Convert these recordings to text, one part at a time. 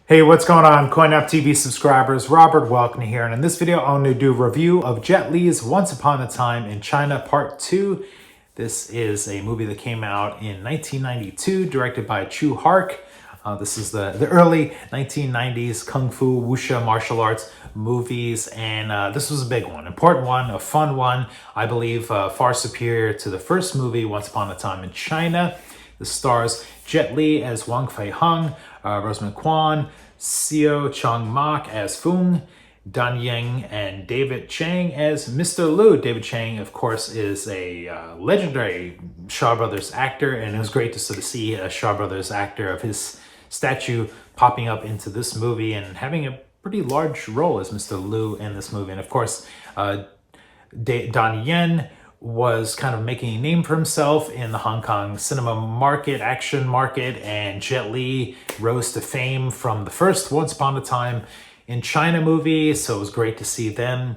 Hey, what's going on, CoinUp TV subscribers? Robert Welkner here, and in this video, I'm going to do a review of Jet Li's Once Upon a Time in China Part 2. This is a movie that came out in 1992, directed by Tsui Hark. This is the early 1990s Kung Fu, Wuxia martial arts movies, and this was a big one, important one, a fun one, I believe far superior to the first movie, Once Upon a Time in China. This stars Jet Li as Wong Fei-Hung, Rosamund Kwan, Siu Chung Mok as Foon, Donnie Yen and David Chiang as Mr. Liu. David Chiang, of course, is a legendary Shaw Brothers actor, and it was great to sort of see a Shaw Brothers actor of his statue popping up into this movie and having a pretty large role as Mr. Liu in this movie. And of course, Donnie Yen was kind of making a name for himself in the Hong Kong cinema market, action market, and Jet Li rose to fame from the first Once Upon a Time in China movie, so it was great to see them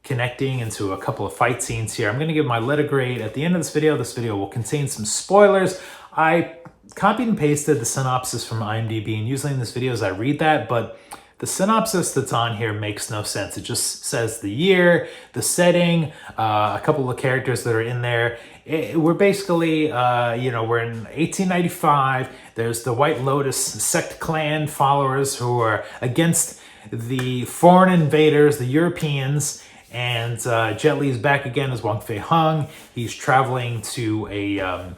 connecting into a couple of fight scenes here. I'm going to give my letter grade at the end of this video. This video will contain some spoilers. I copied and pasted the synopsis from IMDb, and usually in this video as I read that, but the synopsis that's on here makes no sense. It just says the year, the setting, a couple of characters that are in there. We're basically, we're in 1895. There's the White Lotus Sect clan followers who are against the foreign invaders, the Europeans, and Jet Li's back again as Wong Fei-Hung. He's traveling to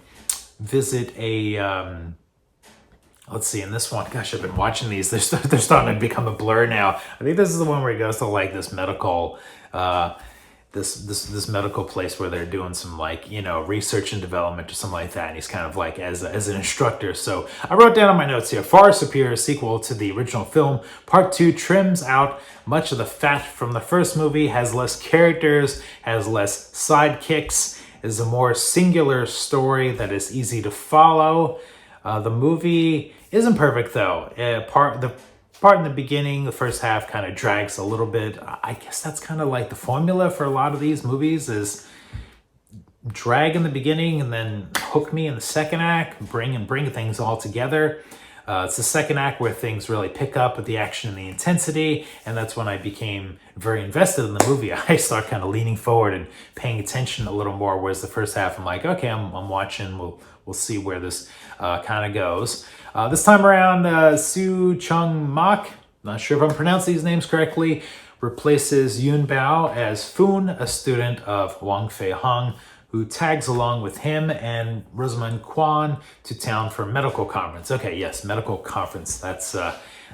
visit a... let's see, in this one, gosh, I've been watching these. They're starting to become a blur now. I think this is the one where he goes to like this medical, this medical place where they're doing some research and development or something like that. And he's kind of like as an instructor. So I wrote down on my notes here, far superior sequel to the original film. Part 2 trims out much of the fat from the first movie, has less characters, has less sidekicks, is a more singular story that is easy to follow. The movie isn't perfect though. The part in the beginning, the first half kind of drags a little bit. I guess that's kind of like the formula for a lot of these movies is drag in the beginning and then hook me in the second act, bring things all together. It's the second act where things really pick up with the action and the intensity, and that's when I became very invested in the movie. I start kind of leaning forward and paying attention a little more, whereas the first half I'm like, okay, I'm watching, we'll see where this kind of goes. This time around, Siu Chung Mok, not sure if I'm pronouncing these names correctly, replaces Yun Bao as Foon, a student of Wong Fei-Hung, who tags along with him and Rosamund Kwan to town for a medical conference. Okay, yes, medical conference. That's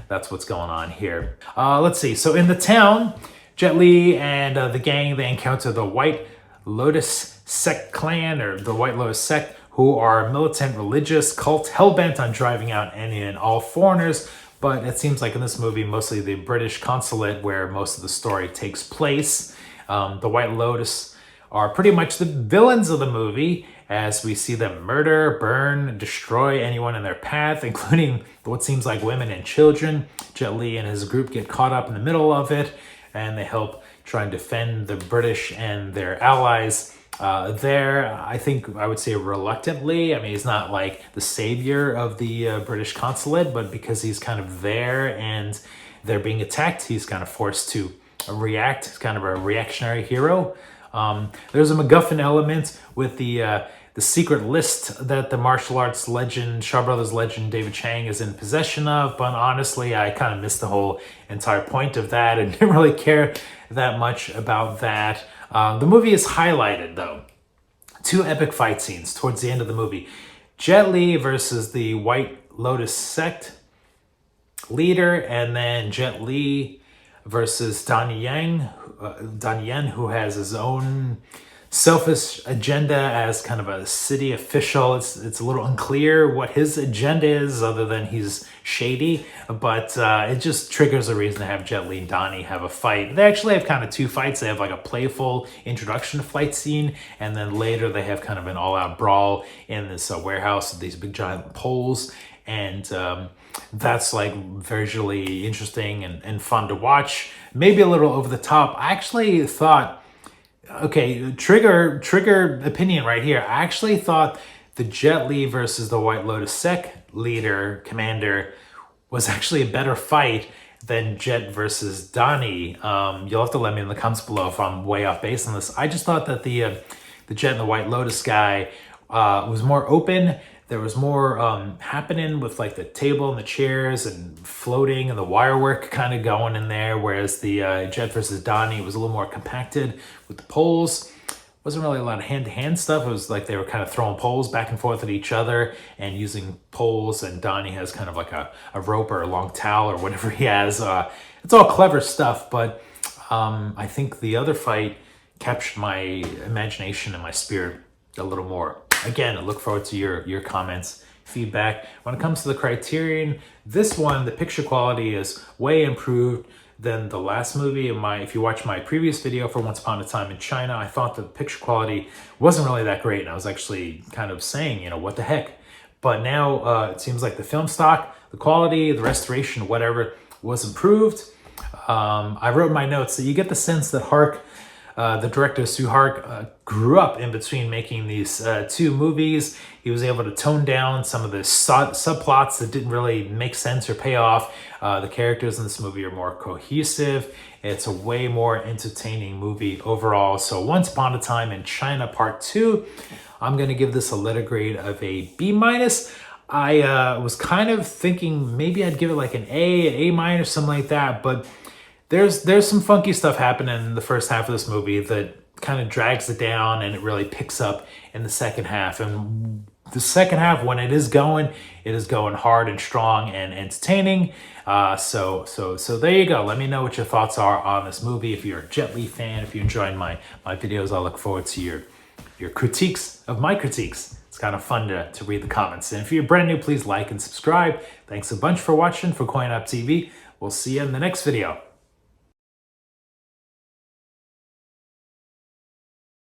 what's going on here. Let's see. So in the town, Jet Li and the gang, they encounter the White Lotus Sect clan, or the White Lotus Sect, who are a militant religious cult hell-bent on driving out any and all foreigners. But it seems like in this movie, mostly the British Consulate, where most of the story takes place. The White Lotus are pretty much the villains of the movie, as we see them murder, burn, destroy anyone in their path, including what seems like women and children. Jet Li and his group get caught up in the middle of it, and they help try and defend the British and their allies there. I think I would say reluctantly. I mean, he's not like the savior of the British Consulate, but because he's kind of there and they're being attacked, he's kind of forced to react. He's kind of a reactionary hero. There's a MacGuffin element with the secret list that the martial arts legend, Shaw Brothers legend David Chiang is in possession of, but honestly, I kind of missed the whole entire point of that and didn't really care that much about that. The movie is highlighted, though. 2 epic fight scenes towards the end of the movie. Jet Li versus the White Lotus Sect leader, and then Jet Li versus Donnie Yen, who has his own selfish agenda as kind of a city official. It's a little unclear what his agenda is other than he's shady, but it just triggers a reason to have Jet Li and Donnie have a fight. They actually have kind of 2 fights. They have like a playful introduction fight scene, and then later they have kind of an all-out brawl in this warehouse with these big giant poles, and that's like visually interesting and fun to watch. Maybe a little over the top. I actually thought, okay, trigger opinion right here. I actually thought the Jet Li versus the White Lotus Sect leader, commander, was actually a better fight than Jet versus Donnie. You'll have to let me in the comments below if I'm way off base on this. I just thought that the Jet and the White Lotus guy was more open. There was more happening with like the table and the chairs and floating and the wire work kind of going in there, whereas the Jet versus Donnie was a little more compacted with the poles. Wasn't really a lot of hand-to-hand stuff. It was like they were kind of throwing poles back and forth at each other and using poles, and Donnie has kind of like a rope or a long towel or whatever he has. It's all clever stuff, but I think the other fight captured my imagination and my spirit a little more. Again, I look forward to your comments, feedback. When it comes to the Criterion, this one, the picture quality is way improved than the last movie. If you watch my previous video for Once Upon a Time in China, I thought the picture quality wasn't really that great, and I was actually kind of saying, what the heck? But now it seems like the film stock, the quality, the restoration, whatever, was improved. I wrote in my notes that you get the sense that Hark, the director Tsui Hark, grew up in between making these two movies. He was able to tone down some of the subplots that didn't really make sense or pay off. The characters in this movie are more cohesive. It's a way more entertaining movie overall. So Once Upon a Time in China Part 2, I'm going to give this a letter grade of a B-. I was kind of thinking maybe I'd give it like an A-, something like that, but there's some funky stuff happening in the first half of this movie that kind of drags it down, and it really picks up in the second half. And the second half, when it is going hard and strong and entertaining. So there you go. Let me know what your thoughts are on this movie. If you're a Jet Li fan, if you're enjoying my videos, I look forward to your critiques of my critiques. It's kind of fun to read the comments. And if you're brand new, please like and subscribe. Thanks a bunch for watching for Coin Up TV. We'll see you in the next video.